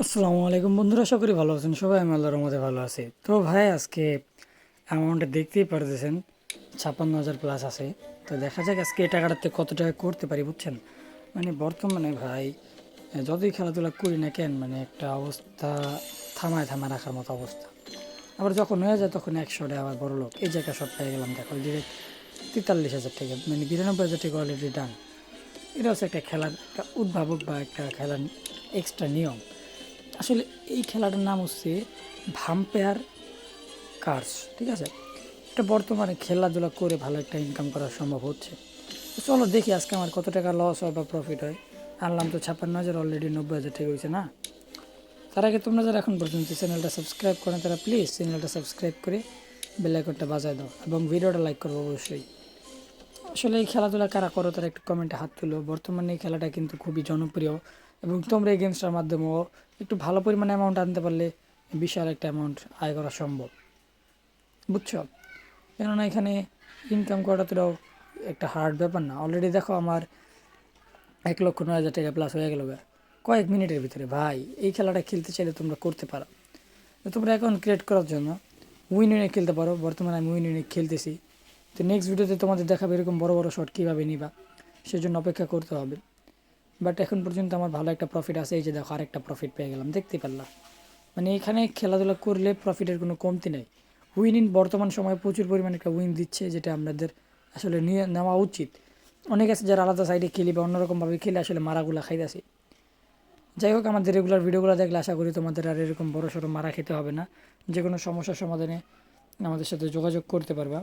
আসসালামু আলাইকুম বন্ধুরা, আশা করি ভালো আছেন সবাই। আমি আল্লাহর রহমতে ভালো আছি। তো ভাই আজকে অ্যামাউন্টটা দেখতেই পারতেছেন, 56,000 প্লাস আছে। তো দেখা যাক আজকে এই টাকাটাতে কত টাকা করতে পারি, বুঝছেন। মানে বর্তমানে ভাই যতই খেলাধুলা করি না কেন, মানে একটা অবস্থা থামায় থামায় রাখার মতো অবস্থা। আবার যখন হয়ে যায় তখন 100 টাকা আবার বড় লোক। এই যে একটা শট পেয়ে গেলাম, দেখো ডিরেক্ট 43,000 টাকা, মানে 92,000 টাকা অলরেডি ডান। এটা হচ্ছে একটা খেলার একটা উদ্ভাবক বা একটা খেলার এক্সট্রা নিয়ম। আসলে এই খেলাটার নাম হচ্ছে ভাম্পায়ার কার্স, ঠিক আছে। এটা বর্তমানে খেলাধুলা করে ভালো একটা ইনকাম করা সম্ভব হচ্ছে। তো চলো দেখি আজকে আমার কত টাকা লস হয় বা প্রফিট হয়। আনলাম তো 56,000, অলরেডি 90,000 টাকা হয়েছে না। তার আগে তোমরা যারা এখন পর্যন্ত চ্যানেলটা সাবস্ক্রাইব করেন তারা প্লিজ চ্যানেলটা সাবস্ক্রাইব করে বেল আইকনটা বাজায় দাও এবং ভিডিওটা লাইক করবো অবশ্যই। আসলে এই খেলাধুলা কারা করো তারা একটু কমেন্টে হাত তুলো। বর্তমানে এই খেলাটা কিন্তু খুবই জনপ্রিয় এবং তোমরা এই গেমসটার মাধ্যমেও একটু ভালো পরিমাণে অ্যামাউন্ট আনতে পারলে বিশাল একটা অ্যামাউন্ট আয় করা সম্ভব, বুঝছো। কেননা এখানে ইনকাম করাটা তোরাও একটা হার্ড ব্যাপার না। অলরেডি দেখো আমার 1,09,000 টাকা প্লাস হয়ে গেল কয়েক মিনিটের ভিতরে। ভাই এই খেলাটা খেলতে চাইলে তোমরা করতে পারো। তো তোমরা অ্যাকাউন্ট ক্রিয়েট করার জন্য উইন উইনে খেলতে পারো। বর্তমানে আমি উইন উইনে খেলতেছি। তো নেক্সট ভিডিওতে তোমাদের দেখাবে এরকম বড় বড় শট কীভাবে নিবা, সেজন্য অপেক্ষা করতে হবে। বাট এখন পর্যন্ত আমার ভালো একটা প্রফিট আছে। এই যে দেখো আরেকটা প্রফিট পেয়ে গেলাম, দেখতে পারলাম। মানে এখানে খেলাধুলা করলে প্রফিটের কোনো কমতি নেই। উইন ইন বর্তমান সময়ে প্রচুর পরিমাণে একটা উইন দিচ্ছে, যেটা আমাদের আসলে নিয়ে নেওয়া উচিত। অনেক আছে যারা আলাদা সাইডে খেলি বা অন্যরকমভাবে খেলে আসলে মারাগুলা খাইতেছি। যাই হোক, আমাদের রেগুলার ভিডিওগুলো দেখলে আশা করি তোমাদের আর এরকম বড় সড়ো মারা খেতে হবে না। যে কোনো সমস্যার সমাধানে আমাদের সাথে যোগাযোগ করতে পারবা।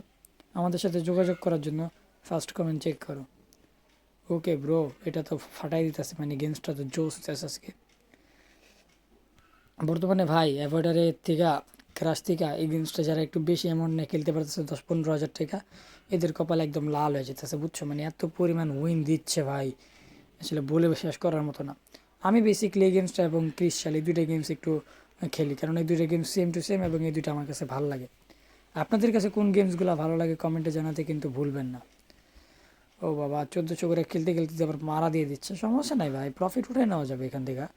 আমাদের সাথে যোগাযোগ করার জন্য ফার্স্ট কমেন্ট চেক করো। ওকে ব্রো, এটা তো ফাটাই দিতেছে, মানে গেমসটা তো জোস হইতেছে আজকে। বর্তমানে ভাই অ্যাভয়েডারের থেকে ক্রাশ থেকে এই গেমসটা যারা একটু বেশি অ্যামাউন্ট নিয়ে খেলতে পারতেছে 10-15 হাজার টাকা, এদের কপাল একদম লাল হয়ে যেতেছে, বুঝছো। মানে এত পরিমাণ উইন দিচ্ছে ভাই, আসলে বলে শেষ করার মতো না। আমি বেসিক্যালি এই গেমসটা এবং ক্রিশ্চাল এই দুইটা গেমস একটু খেলি, কারণ এই দুইটা গেমস সেম টু সেম এবং এই দুইটা আমার কাছে ভালো লাগে। আপনাদের কাছে কোন গেমসগুলো ভালো লাগে কমেন্টে জানাতে কিন্তু ভুলবেন না। ও বাবা, 1400 করে খেলতে খেলতে আবার মারা দিয়ে দিচ্ছে। সমস্যা নাই ভাই, প্রফিট উঠে নেওয়া যাবে এখান থেকে।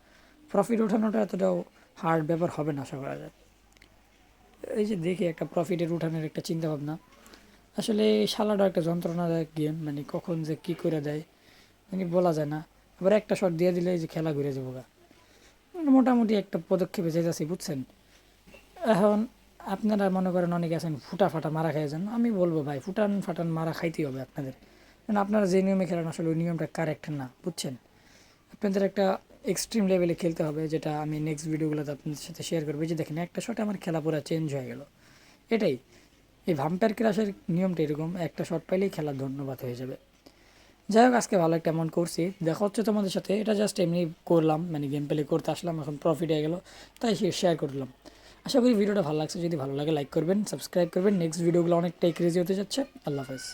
প্রফিট ওঠানোটা এতটাও হার্ড ব্যাপার হবে না আশা করা যায়। এই যে দেখি একটা প্রফিটের উঠানোর একটা চিন্তা ভাবনা। আসলে এই শালাটা একটা যন্ত্রণাদায়ক গেম, মানে কখন যে কী করে দেয় মানে বলা যায় না। আবার একটা শট দিয়ে দিলে এই যে খেলা ঘুরে যাবো মানে মোটামুটি একটা পদক্ষেপে যেতেছি, বুঝছেন। এখন আপনারা মনে করেন অনেকে আছেন ফুটা ফাটা মারা খাই যান, আমি বলবো ভাই ফুটান ফাটান মারা খাইতেই হবে আপনাদের। কারণ আপনারা যে নিয়মে খেলেন আসলে ওই নিয়মটা কারেক্ট না, বুঝছেন। আপনাদের একটা এক্সট্রিম লেভেলে খেলতে হবে, যেটা আমি নেক্সট ভিডিওগুলোতে আপনাদের সাথে শেয়ার করবো। এই যে দেখেন একটা শটে আমার খেলা পুরো চেঞ্জ হয়ে গেল। এটাই এই ভাম্পায়ার ক্রাশের নিয়মটা এরকম, একটা শট পাইলেই খেলা ধন্যবাদ হয়ে যাবে। যাই হোক, আজকে ভালো একটা অ্যামাউন্ট করছি, দেখা হচ্ছে তোমাদের সাথে। এটা জাস্ট এমনি করলাম, মানে গেম প্লে করতে আসলাম, এখন প্রফিট হয়ে গেল তাই শেয়ার করলাম। আশা করি ভিডিওটা ভালো লাগছে। যদি ভালো লাগে লাইক করবেন, সাবস্ক্রাইব করবেন। নেক্সট ভিডিওগুলো অনেকটাই ক্রেজি হতে যাচ্ছে। আল্লাহ হাফেজ।